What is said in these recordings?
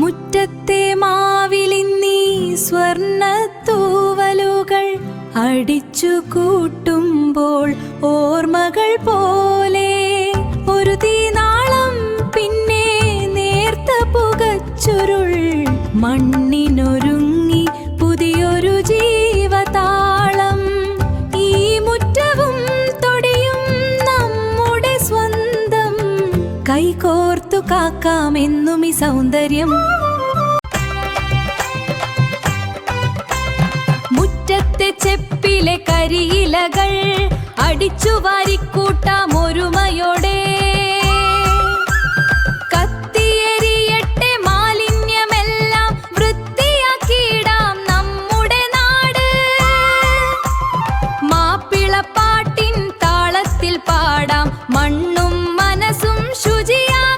മുറ്റത്തെ മാവിലിന്നീ സ്വർണ്ണത്തൂവലുകൾ അടിച്ചു കൂട്ടുമ്പോൾ ഓർമ്മകൾ പോലെ ഒരു തീനാളം, പിന്നെ നേർത്ത പുകച്ചുരുൾ, മണ്ണിനൊരുങ്ങി പുതിയൊരു ജീവതാളം. ഈ മുറ്റവും തൊടിയും നമ്മുടെ സ്വന്തം, കൈകോർത്തു കാക്കാമെന്നും ഈ സൗന്ദര്യം. മുറ്റത്തെ ചെപ്പിലെ കരിയിലകൾ അടിച്ചു വാരിക്കൂട്ടാം ഒരുമയോടെ. കത്തിയെരിയട്ടെ മാലിന്യമെല്ലാം, വൃത്തിയാക്കിയിടാം നമ്മുടെ നാട്. മാപ്പിളപ്പാട്ടിൻ താളത്തിൽ പാടാം, മണ്ണും മനസ്സും ശുചിയാക്കാം.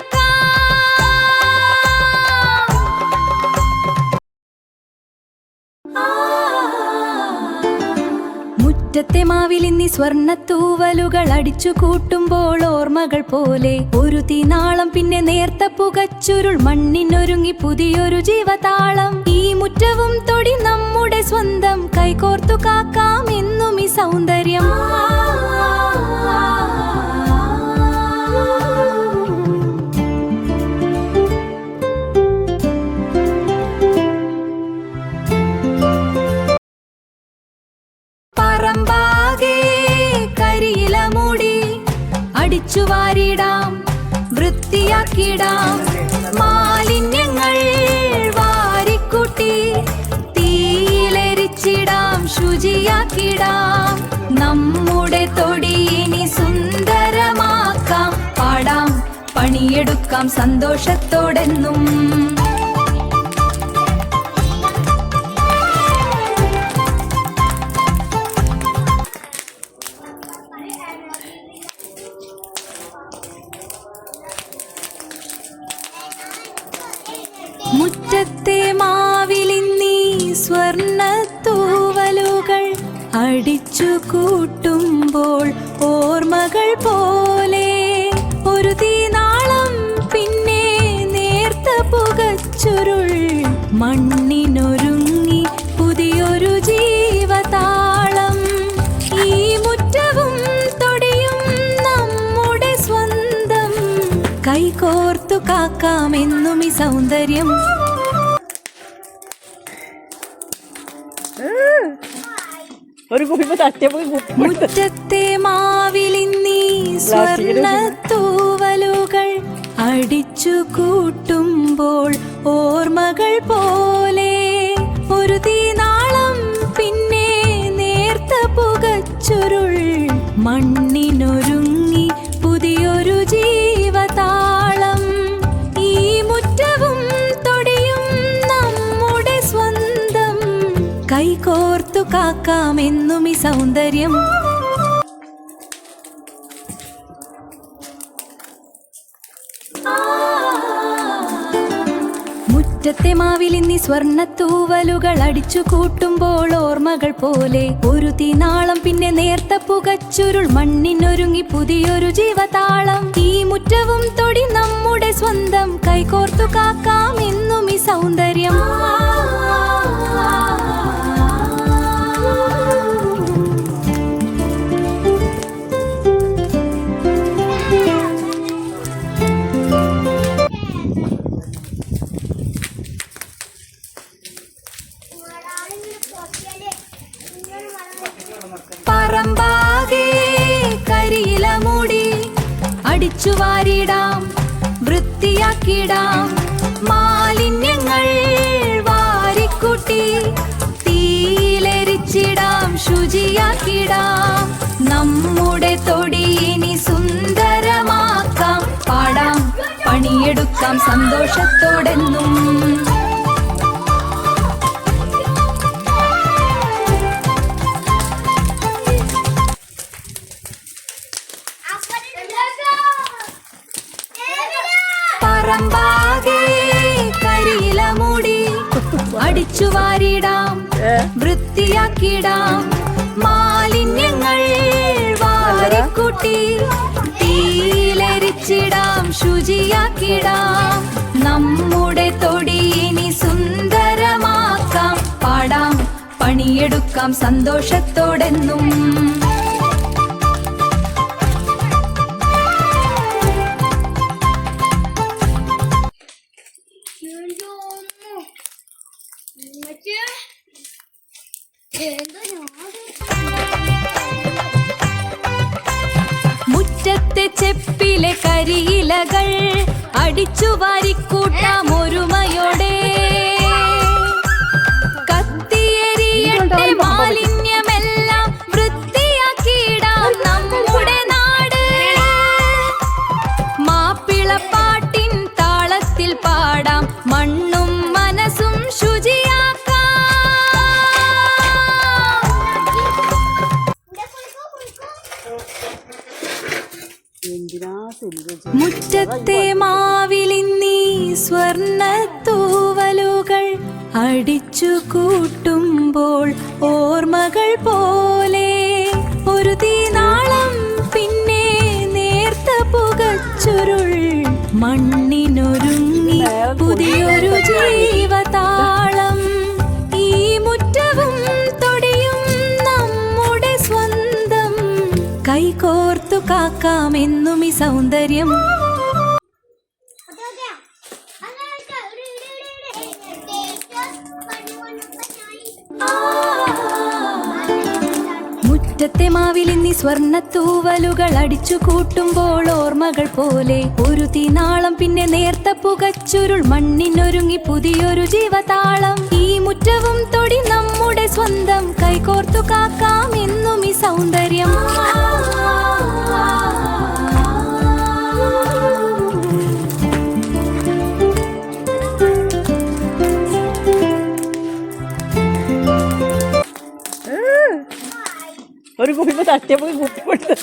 മുറ്റത്തെ മാവിലിന്നി സ്വർണ്ണത്തൂവലുകൾ അടിച്ചു കൂട്ടുമ്പോൾ ഓർമ്മകൾ പോലെ ഒരു തീനാളം, പിന്നെ നേർത്ത പുകച്ചുരുൾ, മണ്ണിനൊരുങ്ങി പുതിയൊരു ജീവതാളം. ഈ മുറ്റവും തൊടി നമ്മുടെ സ്വന്തം, കൈകോർത്തു കാക്കാം എന്നും ഈ സൗന്ദര്യം. പറമ്പാകെ കരിയില മൂടി അടിച്ചു വാരിടാം, വൃത്തിയാക്കിടാം. മാലിന്യങ്ങൾ വാരിക്കൂട്ടി തീയിലെരിച്ചിടാം, ശുചിയാക്കിടാം. നമ്മുടെ തൊടിയിനി സുന്ദരമാക്കാം, പാടാം, പണിയെടുക്കാം സന്തോഷത്തോടെന്നും. മുറ്റത്തെ മാവിലിന്നീ സ്വർണ്ണത്തൂവലുകൾ അടിച്ചു കൂട്ടുമ്പോൾ ഓർമ്മകൾ പോലെ ഒരു തീനാളം, പിന്നെ നേർത്ത പുകച്ചുരുൾ, മണ്ണിനൊരുങ്ങി പുതിയൊരു ജീവതാളം. ഈ മുറ്റവും തൊടിയും നമ്മുടെ സ്വന്തം, കൈകോർത്തു കാക്കാമെന്നും ഈ സൗന്ദര്യം. മുറ്റത്തെ മാവിലിന്നീ സ്വർണ്ണത്തൂവലുകൾ അടിച്ചു കൂട്ടുമ്പോൾ ഓർമ്മകൾ പോലെ ഒരു തീനാളം, പിന്നെ നേർത്ത പുകച്ചുരുൾ, മണ്ണിനൊരുങ്ങി പുതിയൊരു ജീവതാളം. ഈ മുറ്റവും തൊടിയും നമ്മുടെ സ്വന്തം, കൈകോർത്തു കാക്കാമെന്നും ഈ സൗന്ദര്യം. മുറ്റത്തെ മാവിലിന്നി സ്വർണ്ണത്തൂവലുകൾ അടിച്ചു കൂട്ടുമ്പോൾ ഓർമ്മകൾ പോലെ ഒരു തീനാളം, പിന്നെ നേർത്ത പുകച്ചുരുൾ, മണ്ണിനൊരുങ്ങി പുതിയൊരു ജീവതാളം. ഈ മുറ്റവും തൊടി നമ്മുടെ സ്വന്തം, കൈകോർത്തു കാക്കാം എന്നും ഈ സൗന്ദര്യം. പറമ്പാകെ കരിയില മൂടി അടിച്ചു വാരിടാം, വൃത്തിയാക്കിടാം. മാലിന്യങ്ങൾ വാരിക്കൂട്ടി തീയിലെരിച്ചിടാം, ശുചിയാക്കിടാം. നമ്മുടെ തൊടിയിനി സുന്ദരമാക്കാം, പാടാം, പണിയെടുക്കാം സന്തോഷത്തോടെന്നും. പറമ്പാകെ കരിയില മൂടി അടിച്ചു വാരിടാം, വൃത്തിയാക്കിടാം. മാലിന്യങ്ങൾ വാരിക്കൂട്ടി തീയിലെരിച്ചിടാം, ശുചിയാക്കിടാം. നമ്മുടെ തൊടി പണിയെടുക്കാം സന്തോഷത്തോടെന്നും. മുറ്റത്തെ ചെപ്പിലെ കരിയിലകൾ അടിച്ചു വാരിക്കൂട്ടാം ഒരുമയോടെ. കത്തിയെരിയട്ടെ മാലിന്യമെല്ലാം വൃത്തിയാക്കിയിടാം നമ്മുടെ നാട്. മാപ്പിളപ്പാട്ടിൻ താളത്തിൽ പാടാം, മണ്ണും മനസ്സും ശുചിയാക്കാം. മുറ്റത്തെ മാവിലിന്നീ സ്വർണ്ണത്തൂവലുകൾ അടിച്ചു കൂട്ടുമ്പോൾ ഓർമ്മകൾ പോലെ ഒരു തീനാളം, പിന്നെ നേർത്ത പുകച്ചുരുൾ. മണ്ണിനൊരുങ്ങി പുതിയൊരു ജീവതാളം. ഈ മുറ്റവും തൊടിയും നമ്മുടെ സ്വന്തം. കൈകോർത്തു കാക്കാമെന്നും ഈ സൗന്ദര്യം. മുറ്റത്തെ മാവിലിന്നി സ്വർണ്ണത്തൂവലുകൾ അടിച്ചു കൂട്ടുമ്പോൾ ഓർമ്മകൾ പോലെ ഒരു തീനാളം, പിന്നെ നേർത്ത പുകച്ചുരുൾ. മണ്ണിനൊരുങ്ങി പുതിയൊരു ജീവതാളം. ഈ മുറ്റവും തൊടി നമ്മുടെ സ്വന്തം. കൈകോർത്തു കാക്കാം എന്നും ഈ സൗന്ദര്യം. ഒരു കുപ്പിപ്പോ തട്ടിയപ്പോ കുപ്പിട്ട്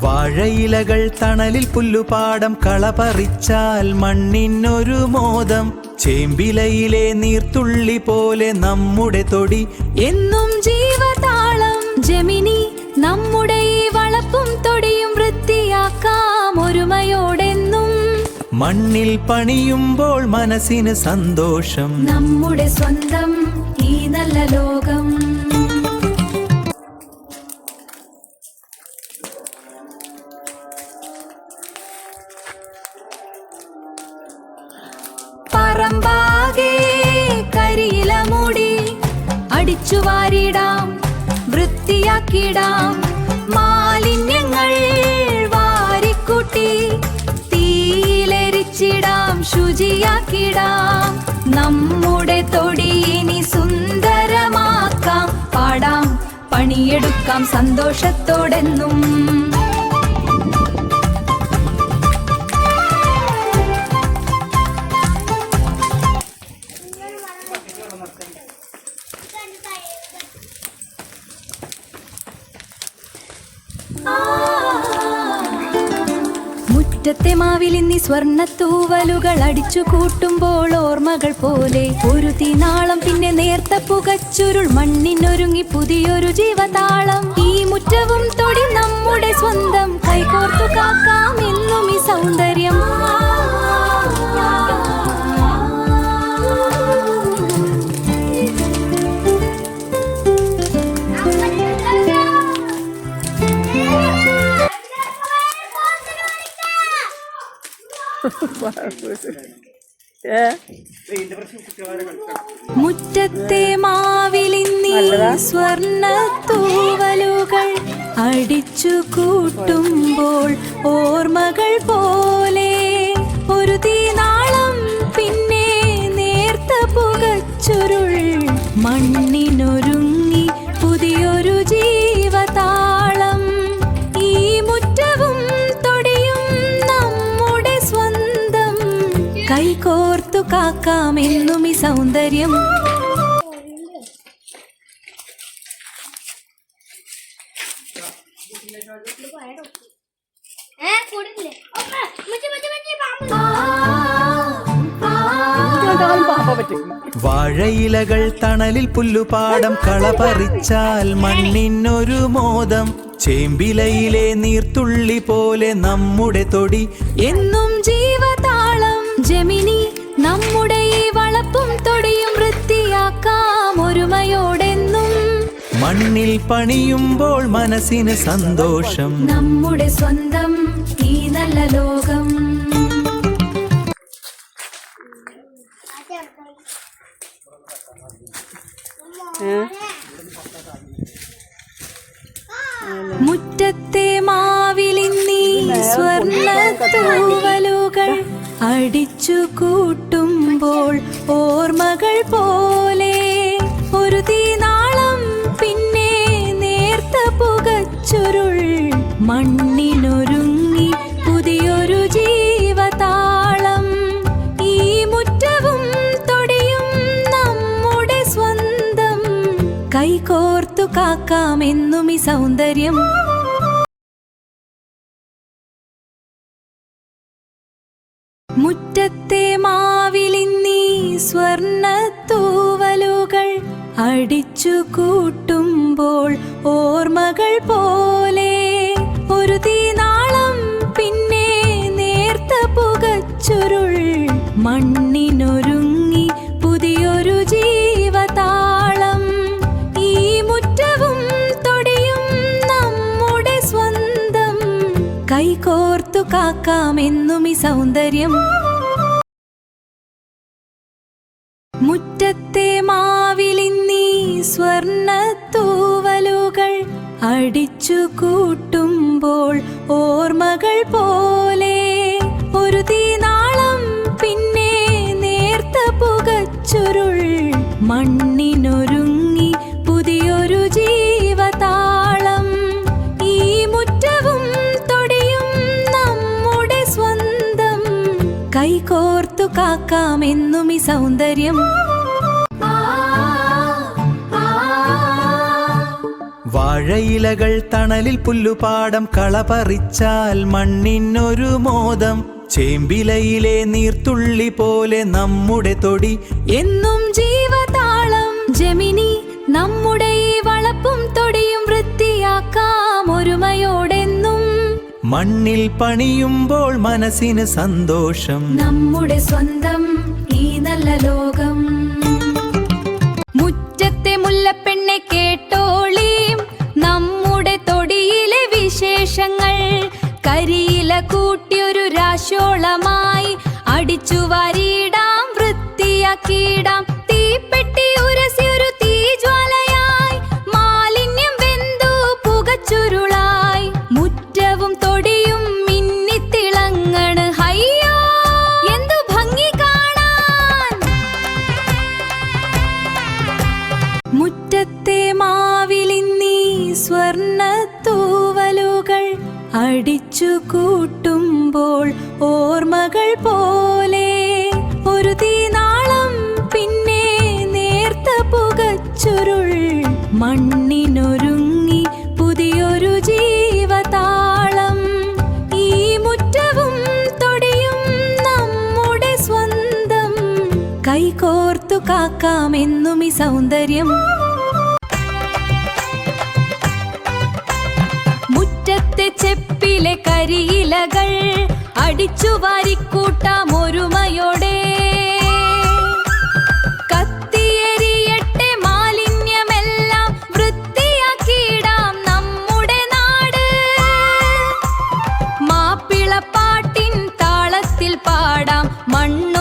വാഴയിലകൾ തണലിൽ പുല്ലുപാടം കളപറിച്ചാൽ മണ്ണിനൊരു മോദം. ചേമ്പിലയിലെ നീർത്തുള്ളി പോലെ നമ്മുടെ തൊടി എന്നും ജീവതാളം. ജമിനി നമ്മുടെ ഈ വളപ്പും തൊടിയും വൃത്തിയാക്കാം ഒരുമയോടെന്നും. മണ്ണിൽ പണിയുമ്പോൾ മനസ്സിന് സന്തോഷം. നമ്മുടെ സ്വന്തം ഈ നല്ല ലോകം. പറമ്പാകെ കരിയില മൂടി അടിച്ചു വാരിടാം, വൃത്തിയാക്കിടാം. മാലിന്യങ്ങൾ വാരിക്കൂട്ടി തീയിലെരിച്ചിടാം, ശുചിയാക്കിടാം. നമ്മുടെ തൊടി ഇനി സുന്ദരമാക്കാം. പാടാം, പണിയെടുക്കാം സന്തോഷത്തോടെന്നും. മുറ്റത്തെ മാവിലിന്നി സ്വർണ്ണത്തൂവലുകൾ അടിച്ചു കൂട്ടുമ്പോൾ ഓർമ്മകൾ പോലെ ഒരു തീനാളം, പിന്നെ നേർത്ത പുകച്ചുരുൾ. മണ്ണിനൊരുങ്ങി പുതിയൊരു ജീവതാളം. ഈ മുറ്റവും തൊടി നമ്മുടെ സ്വന്തം. കൈകോർത്തു കാക്കാം എന്നും ഈ സൗന്ദര്യം. മുറ്റത്തെ മാവിലിന്നി സ്വർണ്ണത്തൂവലുകൾ അടിച്ചു കൂട്ടുമ്പോൾ ഓർമ്മകൾ പോലെ ഒരു തീനാളം, പിന്നെ നേർത്ത പുകച്ചുരുൾ. മണ്ണിനൊരുങ്ങി പുതിയൊരു ജീവതാളം. ഈ മുറ്റവും തൊടിയും നമ്മുടെ സ്വന്തം. കൈകോർത്തു കാക്കാമെന്നും ഈ സൗന്ദര്യം. വാഴയിലകൾ തണലിൽ പുല്ലുപാടം കളപറിച്ചാൽ മണ്ണിനൊരു മോദം. ചേമ്പിലയിലെ നീർത്തുള്ളി പോലെ നമ്മുടെ തൊടി എന്നും ജീവതാളം. ജമിനി നമ്മുടെ ഈ വളപ്പും തൊടിയും വൃത്തിയാക്കാം ഒരുമയോടെന്നും. മണ്ണിൽ പണിയുമ്പോൾ മനസ്സിന് സന്തോഷം. നമ്മുടെ സ്വന്തം ഈ നല്ല ലോകം. മുറ്റത്തെ മാവിലിന്നീ സ്വർണ്ണ തൂവലുകൾ അടിച്ചു കൂട്ടുമ്പോൾ ഓർമ്മകൾ പോലെ ഒരു തീനാളം, പിന്നെ നേർത്ത പുകച്ചുരുൾ. മണ്ണിനൊരുങ്ങി പുതിയൊരു ജീവതാളം. ഈ മുറ്റവും തൊടിയും നമ്മുടെ സ്വന്തം. കൈകോർത്തു കാക്കാമെന്നും ഈ സൗന്ദര്യം. മുറ്റത്തെ മാവിലിന്നീ സ്വർണ്ണ തൂവലുകൾ അടിച്ചു കൂട്ടുമ്പോൾ ഓർമ്മകൾ പോലെ ഒരു തീനാളം, പിന്നെ നേർത്ത പുകച്ചുരുൾ. മണ്ണിനൊരുങ്ങി പുതിയൊരു ജീവതാളം. ഈ മുറ്റവും തൊടിയും നമ്മുടെ സ്വന്തം. കൈകോർത്തു കാക്കാമെന്നും ഈ സൗന്ദര്യം. മുറ്റത്തെ മാവിലിന്നീ സ്വർണ്ണ തൂവലുകൾ അടിച്ചു കൂട്ടുമ്പോൾ ഓർമ്മകൾ പോലെ ഒരു തീനാളം, പിന്നെ നേർത്ത പുകച്ചുരുൾ. മണ്ണിനൊരുങ്ങി പുതിയൊരു ജീവതാളം. ഈ മുറ്റവും തൊടിയും നമ്മുടെ സ്വന്തം. കൈകോർത്തു കാക്കാമെന്നും ഈ സൗന്ദര്യം. വാഴയിലകൾ തണലിൽ പുല്ലുപാടം കളപറിച്ചാൽ മണ്ണിനൊരു മോദം. ചേമ്പിലയിലെ നീർത്തുള്ളി പോലെ നമ്മുടെ തൊടി എന്നും ജീവതാളം. ജമിനി, നമ്മുടെ ഈ വളപ്പും തൊടിയും വൃത്തിയാക്കാം ഒരുമയോടെന്നും. മണ്ണിൽ പണിയുമ്പോൾ മനസ്സിന് സന്തോഷം. നമ്മുടെ സ്വന്തം ഈ നല്ല ലോകം. മുറ്റത്തെ മുല്ലപ്പെണ്ണെ കേട്ടോളീം നമ്മുടെ തൊടിയിലെ വിശേഷങ്ങൾ. കരിയില കൂട്ടിയൊരു രാശോളമായി അടിച്ചു വാരിയിടാം, വൃത്തിയാക്കിയിടാം. തീപ്പെട്ടി ഉരസി ഒരു തീജ്വാലയായി, മാലിന്യം വെന്തു പുകച്ചുരുളായി. മുറ്റവും തൊടിയും മിന്നിത്തിളങ്ങണ്, ഹയ്യോ എന്തു ഭംഗി കാണാൻ. മുറ്റത്തെ മാവിലിന്നീ സ്വർണ്ണ തൂവലുകൾ അടിച്ചു കൂട്ടുമ്പോൾ ഓർമ്മകൾ പോലെ ഒരു തീനാളം, പിന്നെ നേർത്ത പുകച്ചുരുൾ. മണ്ണിനൊരുങ്ങി പുതിയൊരു ജീവതാളം. ഈ മുറ്റവും തൊടിയും നമ്മുടെ സ്വന്തം. കൈകോർത്തു കാക്കാമെന്നും ഈ സൗന്ദര്യം. മുറ്റത്തെ ചെപ്പിലെ കരിയിലകൾ അടിച്ചു വാരിക്കൂട്ടാം ഒരുമയോടെ. കത്തിയെരിയട്ടെ മാലിന്യമെല്ലാം, വൃത്തിയാക്കിയിടാം നമ്മുടെ നാട്. മാപ്പിളപ്പാട്ടിൻ താളത്തിൽ പാടാം, മണ്ണ്